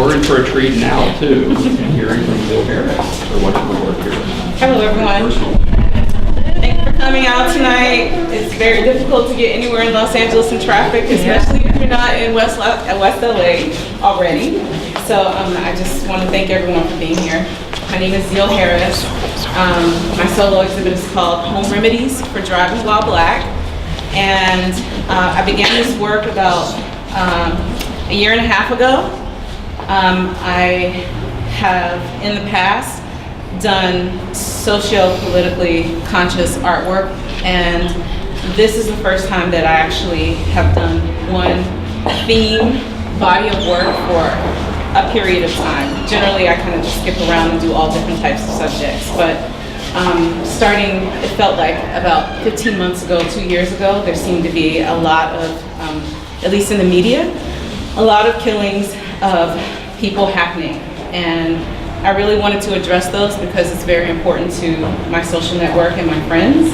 we're in for a treat now too, hearing from Bill Harris, or whatever work here. Hello, everyone. Thank you for coming out tonight. It's very difficult to get anywhere in Los Angeles in traffic, especially if you're not in West LA already. So I just want to thank everyone for being here. My name is Zeal Harris. My solo exhibit is called Home Remedies for Driving While Black. And I began this work about a year and a half ago. I have in the past done socio-politically conscious artwork, and this is the first time that I actually have done one theme body of work for a period of time. Generally, I kind of just skip around and do all different types of subjects, but starting, it felt like about 15 months ago, 2 years ago, there seemed to be a lot of, at least in the media, a lot of killings of people happening. And I really wanted to address those because it's very important to my social network and my friends.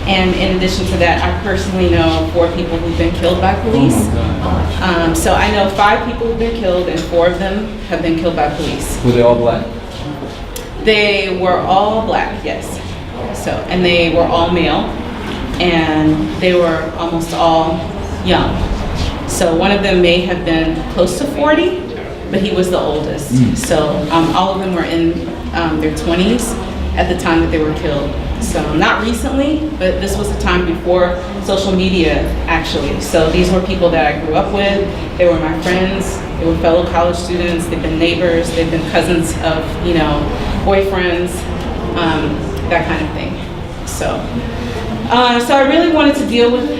And in addition to that, I personally know 4 people who've been killed by police. So I know 5 people who've been killed and 4 of them have been killed by police. Were they all black? They were all black, yes. So, and they were all male, and they were almost all young. So one of them may have been close to 40, but he was the oldest. So all of them were in their 20s at the time that they were killed. So not recently, but this was the time before social media, actually. So these were people that I grew up with. They were my friends. They were fellow college students. They've been neighbors. They've been cousins of, you know, boyfriends, that kind of thing. So I really wanted to deal with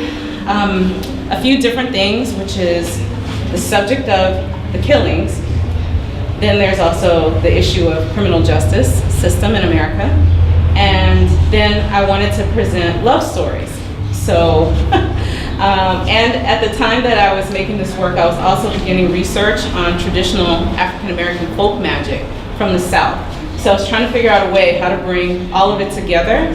a few different things, which is the subject of the killings. Then there's also the issue of criminal justice system in America. And then I wanted to present love stories. So, and at the time that I was making this work, I was also beginning research on traditional African-American folk magic from the South. So I was trying to figure out a way how to bring all of it together.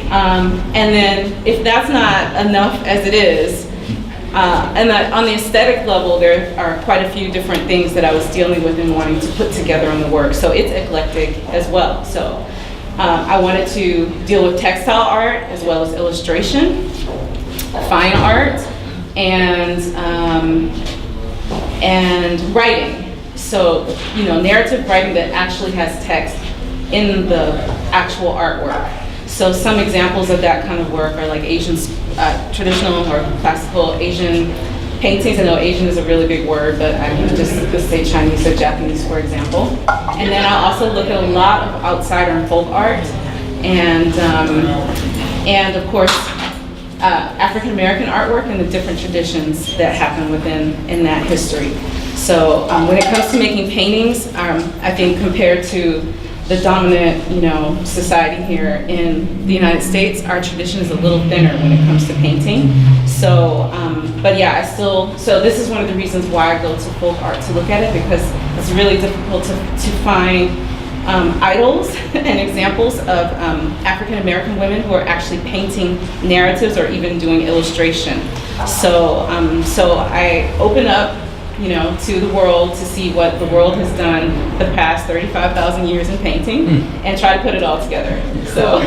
And then if that's not enough as it is, and on the aesthetic level, there are quite a few different things that I was dealing with and wanting to put together in the work. So it's eclectic as well. So I wanted to deal with textile art as well as illustration, fine art, and writing. So, you know, narrative writing that actually has text in the actual artwork. So some examples of that kind of work are like Asian, traditional or classical Asian paintings. I know Asian is a really big word, but I can just say Chinese or Japanese, for example. And then I'll also look at a lot of outsider and folk art, and of course, African American artwork and the different traditions that happen in that history. So when it comes to making paintings, I think compared to the dominant, you know, society here in the United States, our tradition is a little thinner when it comes to painting. So, but yeah, so this is one of the reasons why I go to folk art to look at it, because it's really difficult to find idols and examples of African American women who are actually painting narratives or even doing illustration. So I open up, you know, to the world to see what the world has done the past 35,000 years in painting and try to put it all together. So,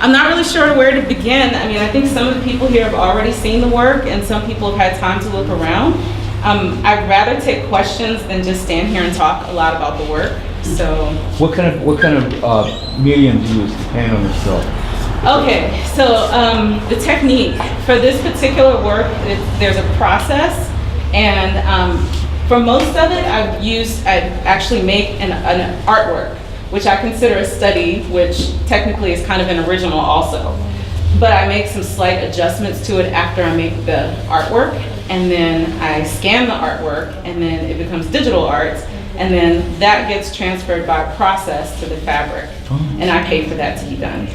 I'm not really sure where to begin. I mean, I think some of the people here have already seen the work and some people have had time to look around. I'd rather take questions than just stand here and talk a lot about the work. So, What kind of medium do you use to paint on yourself? okay, so the technique for this particular work, there's a process, and for most of it, I actually make an artwork, which I consider a study, which technically is kind of an original also. But I make some slight adjustments to it after I make the artwork, and then I scan the artwork, and then it becomes digital art, and then that gets transferred by process to the fabric, and I pay for that to be done.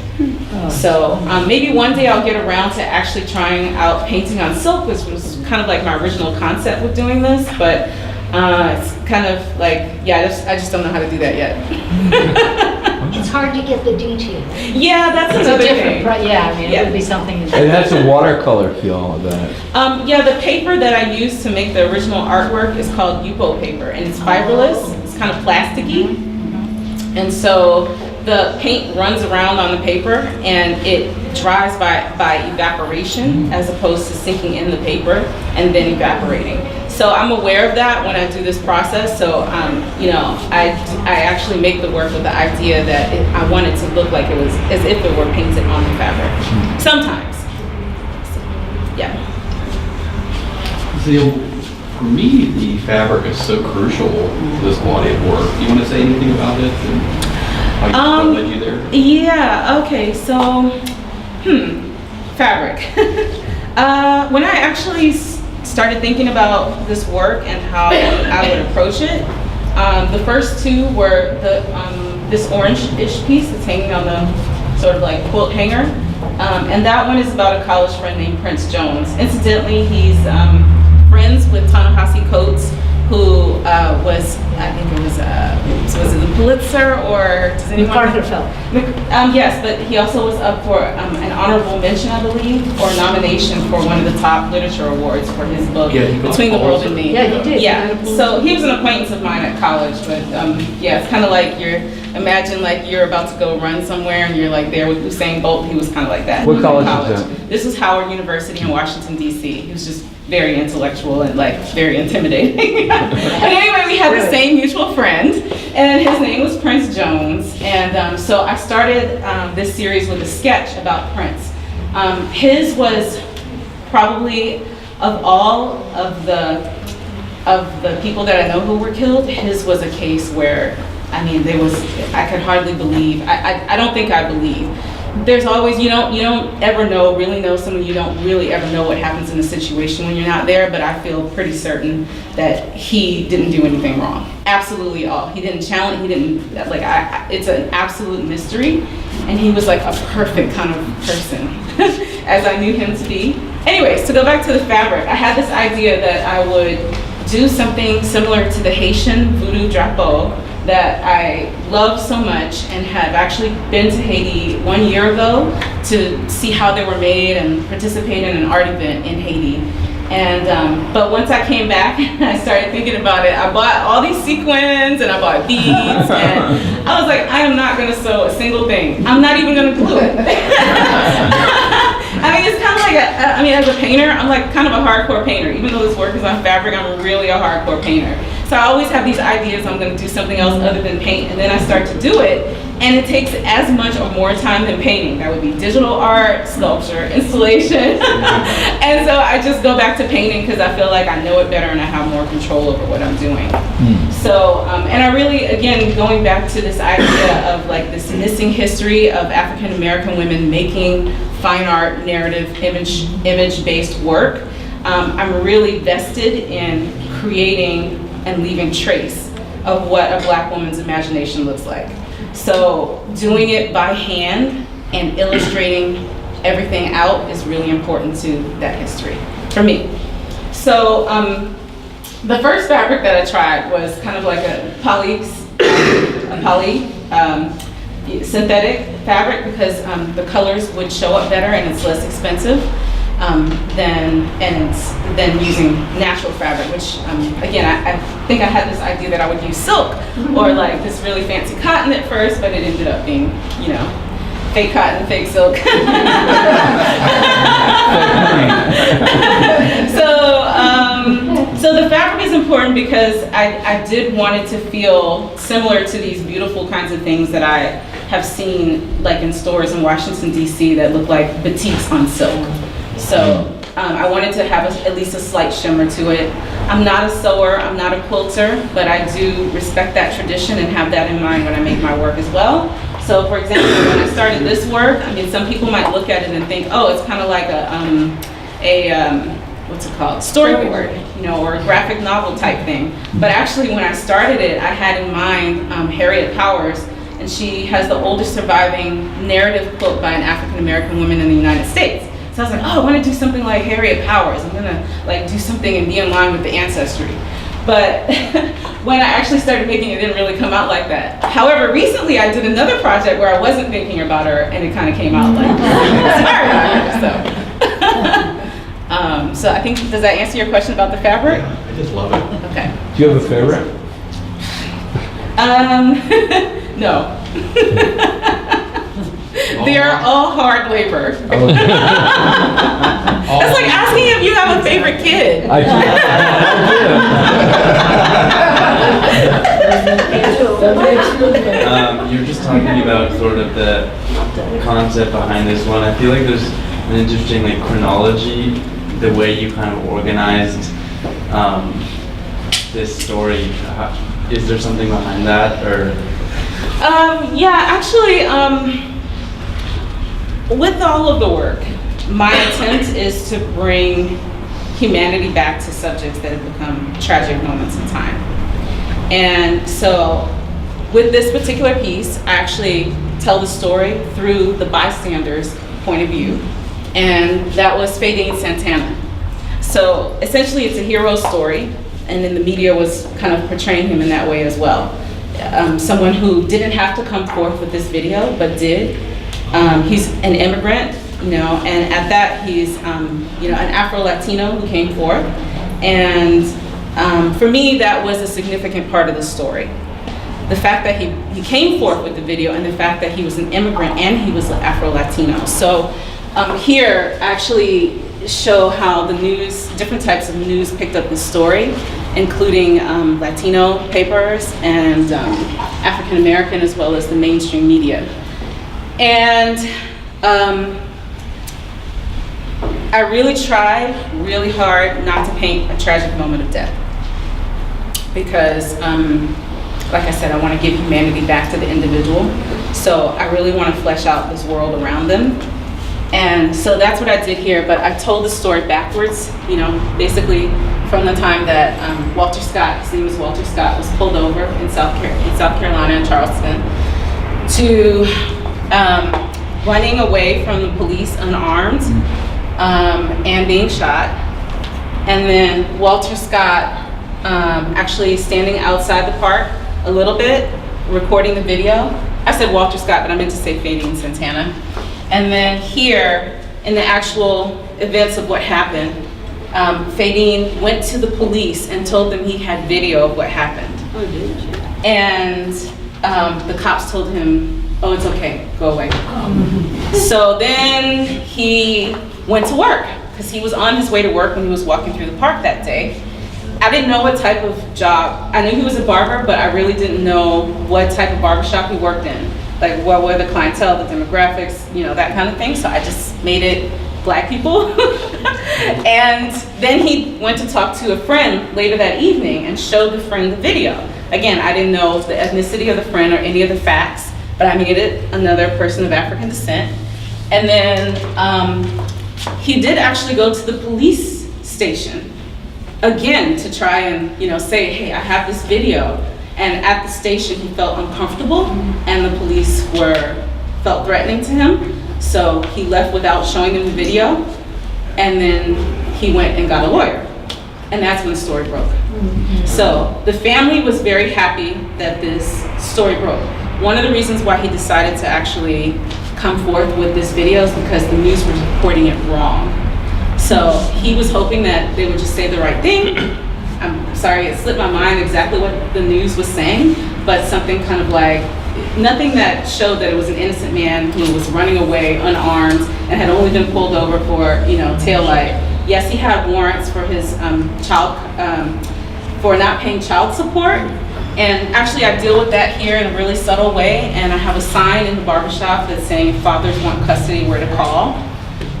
So maybe one day I'll get around to actually trying out painting on silk, which was kind of like my original concept with doing this, but it's kind of like, yeah, I just don't know how to do that yet. It's hard to get the detail. Yeah, that's It's a another different, thing. yeah, I mean, it Yeah. would be something. It has a watercolor feel of that. Yeah, the paper that I used to make the original artwork is called Yupo paper, and it's fiberless. It's kind of plasticky, and so the paint runs around on the paper, and it dries by evaporation as opposed to sinking in the paper and then evaporating. So I'm aware of that when I do this process. So you know, I actually make the work with the idea that I want it to look like it was as if it were painted on the fabric. Sometimes, yeah. So, for me, the fabric is so crucial to this body of work. Do you want to say anything about it and how what led you there? Yeah, okay, so, fabric. When I actually started thinking about this work and how I would approach it, the first two were this orange-ish piece that's hanging on the sort of like quilt hanger. And that one is about a college friend named Prince Jones. Incidentally, he's friends with Ta-Nehisi Coates, who was, I think it was it the Pulitzer, or does anyone? MacArthur Fellow. Yes, but he also was up for an honorable mention, I believe, or nomination for one of the top literature awards for his book, Yeah, he got Between the World and Me. Yeah, he did. Yeah, so he was an acquaintance of mine at college, but yeah, it's kind of like imagine like you're about to go run somewhere and you're like there with Usain Bolt. He was kind of like that. What college was that? This was Howard University in Washington, D.C. He was just very intellectual and like very intimidating. But anyway, we had the same mutual friend, and his name was Prince Jones. And so I started this series with a sketch about Prince. His was probably, of all of the people that I know who were killed, his was a case where, I mean, I could hardly believe, I don't think I believe. There's always, you don't ever really know someone, you don't really ever know what happens in a situation when you're not there, but I feel pretty certain that he didn't do anything wrong. Absolutely all. He didn't challenge, he didn't, like, it's an absolute mystery, and he was like a perfect kind of person, as I knew him to be. Anyways, to go back to the fabric, I had this idea that I would do something similar to the Haitian voodoo drapeau that I love so much, and have actually been to Haiti 1 year ago to see how they were made and participate in an art event in Haiti. And but once I came back and I started thinking about it, I bought all these sequins and I bought beads, and I was like, I am not gonna sew a single thing. I'm not even gonna glue it. I mean, it's kind of like as a painter, I'm like kind of a hardcore painter. Even though this work is on fabric, I'm really a hardcore painter. So I always have these ideas, I'm gonna do something else other than paint, and then I start to do it, and it takes as much or more time than painting. That would be digital art, sculpture, installation. And so I just go back to painting because I feel like I know it better and I have more control over what I'm doing. So, and I really, again, going back to this idea of like this missing history of African American women making fine art, narrative, image-based work, I'm really vested in creating and leaving trace of what a Black woman's imagination looks like. So doing it by hand and illustrating everything out is really important to that history for me. So the first fabric that I tried was kind of like a poly synthetic fabric, because the colors would show up better and it's less expensive than using natural fabric, which again, I think I had this idea that I would use silk or like this really fancy cotton at first, but it ended up being, you know, fake cotton, fake silk. So the fabric is important because I did want it to feel similar to these beautiful kinds of things that I have seen like in stores in Washington, D.C. that look like batiks on silk. So I wanted to have at least a slight shimmer to it. I'm not a sewer, I'm not a quilter, but I do respect that tradition and have that in mind when I make my work as well. So for example, when I started this work, I mean, some people might look at it and think, oh, it's kind of like what's it called? Storyboard, you know, or a graphic novel type thing. But actually when I started it, I had in mind Harriet Powers, and she has the oldest surviving narrative quilt by an African American woman in the United States. So I was like, oh, I want to do something like Harriet Powers. I'm gonna like do something and be in line with the ancestry. But when I actually started making it, it didn't really come out like that. However, recently I did another project where I wasn't thinking about her, and it kind of came out like inspired by her. So I think, does that answer your question about the fabric? Yeah, I just love it. Okay. Do you have a favorite? No. They're all hard labor. Oh, That's like asking if you have a favorite kid. I do. You're just talking about sort of the concept behind this one. I feel like there's an interesting like chronology, the way you kind of organized this story. Is there something behind that, or? Yeah, actually, with all of the work, my attempt is to bring humanity back to subjects that have become tragic moments in time. And so with this particular piece, I actually tell the story through the bystander's point of view, and that was Fadine Santana. So essentially it's a hero story, and then the media was kind of portraying him in that way as well. Someone who didn't have to come forth with this video, but did. He's an immigrant, you know, and at that he's, you know, an Afro-Latino who came forth. And for me, that was a significant part of the story. The fact that he came forth with the video, and the fact that he was an immigrant and he was Afro-Latino. So here actually show how the news, different types of news picked up this story, including Latino papers and African American, as well as the mainstream media. And I really tried really hard not to paint a tragic moment of death, because like I said, I want to give humanity back to the individual. So I really want to flesh out this world around them. And so that's what I did here, but I told the story backwards, you know, basically from the time that Walter Scott, his name is Walter Scott, was pulled over in South Carolina, in Charleston, to running away from the police unarmed and being shot. And then Walter Scott actually standing outside the park a little bit, recording the video. I said Walter Scott, but I meant to say Fadine Santana. And then here, in the actual events of what happened, Fadine went to the police and told them he had video of what happened. Oh, did you? And the cops told him, oh, it's okay, go away. So then he went to work, because he was on his way to work when he was walking through the park that day. I didn't know what type of job, I knew he was a barber, but I really didn't know what type of barbershop he worked in. Like what were the clientele, the demographics, you know, that kind of thing. So I just made it Black people. And then he went to talk to a friend later that evening and showed the friend the video. Again, I didn't know the ethnicity of the friend or any of the facts, but I made it another person of African descent. And then he did actually go to the police station again to try and, you know, say, hey, I have this video. And at the station, he felt uncomfortable, and the police felt threatening to him. So he left without showing them the video, and then he went and got a lawyer. And that's when the story broke. So the family was very happy that this story broke. One of the reasons why he decided to actually come forth with this video is because the news was reporting it wrong. So he was hoping that they would just say the right thing. I'm sorry, it slipped my mind exactly what the news was saying, but something kind of like, nothing that showed that it was an innocent man who was running away unarmed and had only been pulled over for, you know, taillight. Yes, he had warrants for his for not paying child support. And actually I deal with that here in a really subtle way, and I have a sign in the barbershop that's saying if fathers want custody, where to call.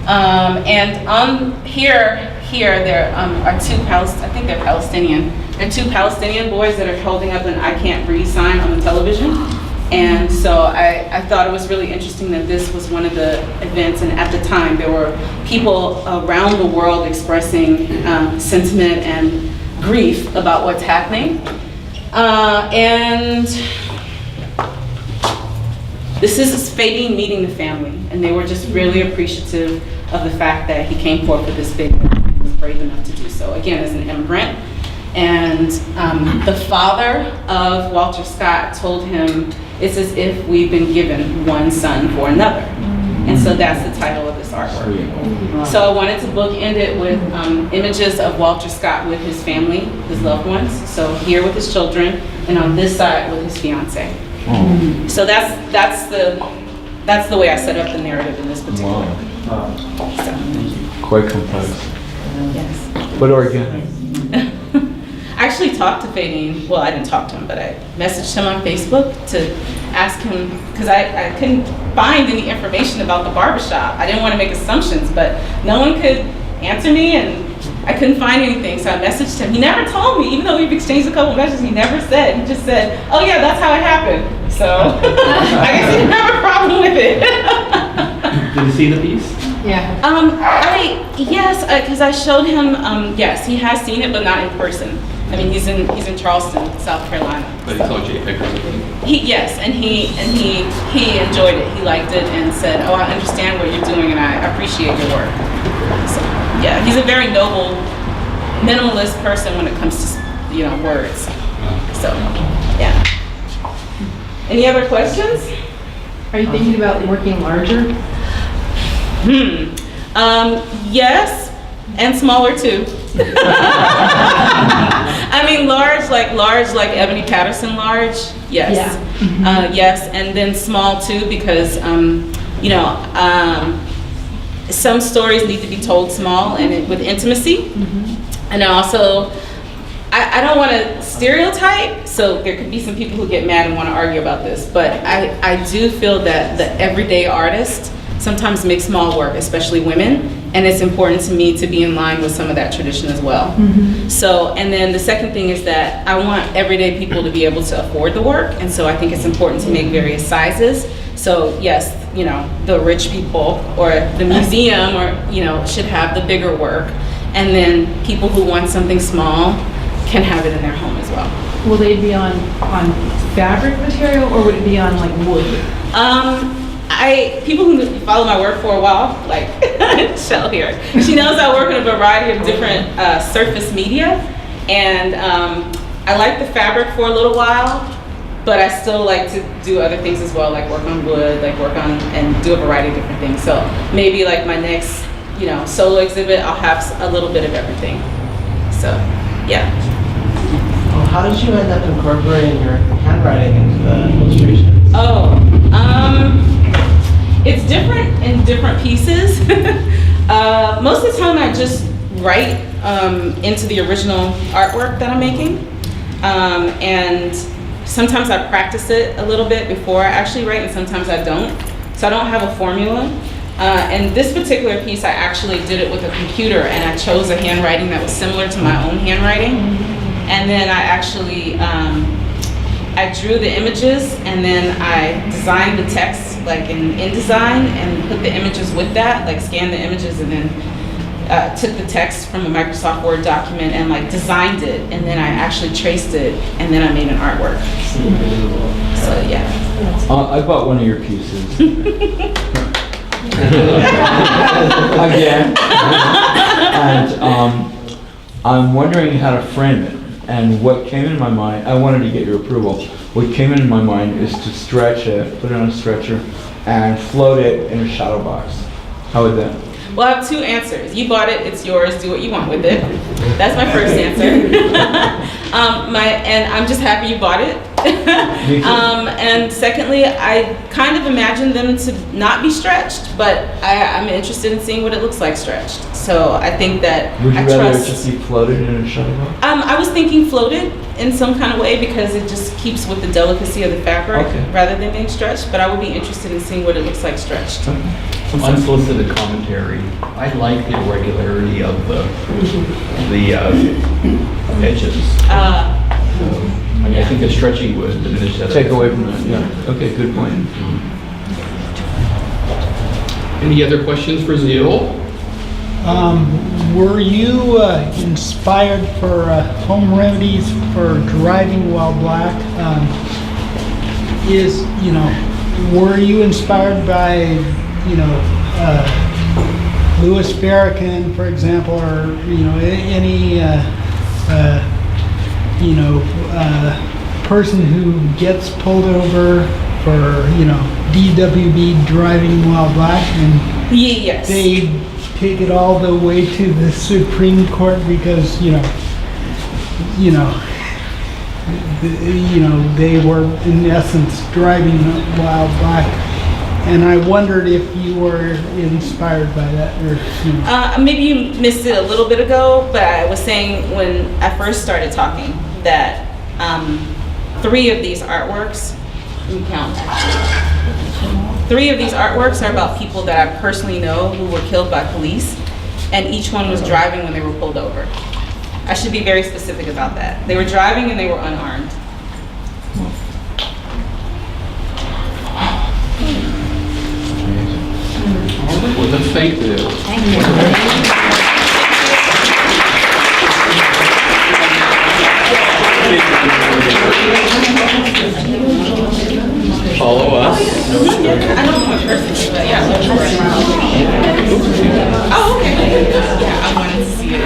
And on here there are two I think they're Palestinian. There are two Palestinian boys that are holding up an I Can't Breathe sign on the television. And so I thought it was really interesting that this was one of the events, and at the time there were people around the world expressing sentiment and grief about what's happening. And this is Fadine meeting the family, and they were just really appreciative of the fact that he came forth with this video and was brave enough to do so, again, as an immigrant. And the father of Walter Scott told him, it's as if we've been given one son for another. And so that's the title of this artwork. So I wanted to bookend it with images of Walter Scott with his family, his loved ones. So here with his children, and on this side with his fiance. So that's the way I set up the narrative in this particular. Wow. So, Quite complex, yes. but organic. I actually talked to Fadine. Well, I didn't talk to him, but I messaged him on Facebook to ask him, because I couldn't find any information about the barbershop. I didn't want to make assumptions, but no one could answer me, and I couldn't find anything. So I messaged him. He never told me, even though we've exchanged a couple messages, he never said. He just said, oh yeah, that's how it happened. So I guess he didn't have a problem with it. Did you see the piece? Yeah. Yes, because I showed him, yes, he has seen it, but not in person. I mean, he's in Charleston, South Carolina. But he saw JPEG or something? Yes, and he enjoyed it. He liked it and said, oh, I understand what you're doing and I appreciate your work. So, yeah, he's a very noble, minimalist person when it comes to, words. So, yeah. Any other questions? Are you thinking about working larger? Yes, and smaller too. I mean, large like Ebony Patterson large, yes. Yeah. Yes, and then small too, because, some stories need to be told small and with intimacy. And also, I don't want to stereotype, so there could be some people who get mad and want to argue about this, but I do feel that the everyday artist sometimes make small work, especially women, and it's important to me to be in line with some of that tradition as well. So, and then the second thing is that I want everyday people to be able to afford the work, and so I think it's important to make various sizes. So yes, the rich people or the museum should have the bigger work, and then people who want something small can have it in their home as well. Will they be on fabric material, or would it be on like wood? People who follow my work for a while, like Shell here, she knows I work in a variety of different surface media, and I like the fabric for a little while, but I still like to do other things as well, like work on wood, and do a variety of different things. So maybe like my next, solo exhibit, I'll have a little bit of everything. So, yeah. Well, how did you end up incorporating your handwriting into the illustrations? It's different in different pieces. Most of the time I just write into the original artwork that I'm making. And sometimes I practice it a little bit before I actually write, and sometimes I don't. So I don't have a formula. And this particular piece, I actually did it with a computer, and I chose a handwriting that was similar to my own handwriting. And then I actually, I drew the images, and then I designed the text like in InDesign, and put the images with that, like scanned the images, and then took the text from a Microsoft Word document and like designed it, and then I actually traced it, and then I made an artwork. So yeah. I bought one of your pieces. Again. And I'm wondering how to frame it. And what came in my mind, I wanted to get your approval. What came in my mind is to stretch it, put it on a stretcher, and float it in a shadow box. How would that? Well, I have two answers. You bought it, it's yours, do what you want with it. That's my first answer. And I'm just happy you bought it. Me too. And secondly, I kind of imagined them to not be stretched, but I'm interested in seeing what it looks like stretched. So I think that Would you I rather trust. it just be floated in a shadow box? I was thinking floated in some kind of way, because it just keeps with the delicacy of the fabric Okay. rather than being stretched, but I would be interested in seeing what it looks like stretched. Some unsolicited commentary. I like the irregularity of the edges. I think the stretching would diminish that. Take away from that, yeah. Okay, good point. Any other questions for Zeal? Were you inspired for home remedies for driving while black? Were you inspired by, Louis Farrakhan, for example, or any you know, person who gets pulled over for, you know, DWB driving while black, and Yes. they take it all the way to the Supreme Court because, you know, they were in essence driving while black. And I wondered if you were inspired by that, or, you know. Maybe you missed it a little bit ago, but I was saying when I first started talking that 3 of these artworks, let me count actually. 3 of these artworks are about people that I personally know who were killed by police, and each one was driving when they were pulled over. I should be very specific about that. They were driving and they were unarmed. Well, then thank you. Follow us. I don't know in person, but yeah, I'm sure it's around. Oh, okay. Yeah, I wanted to see it.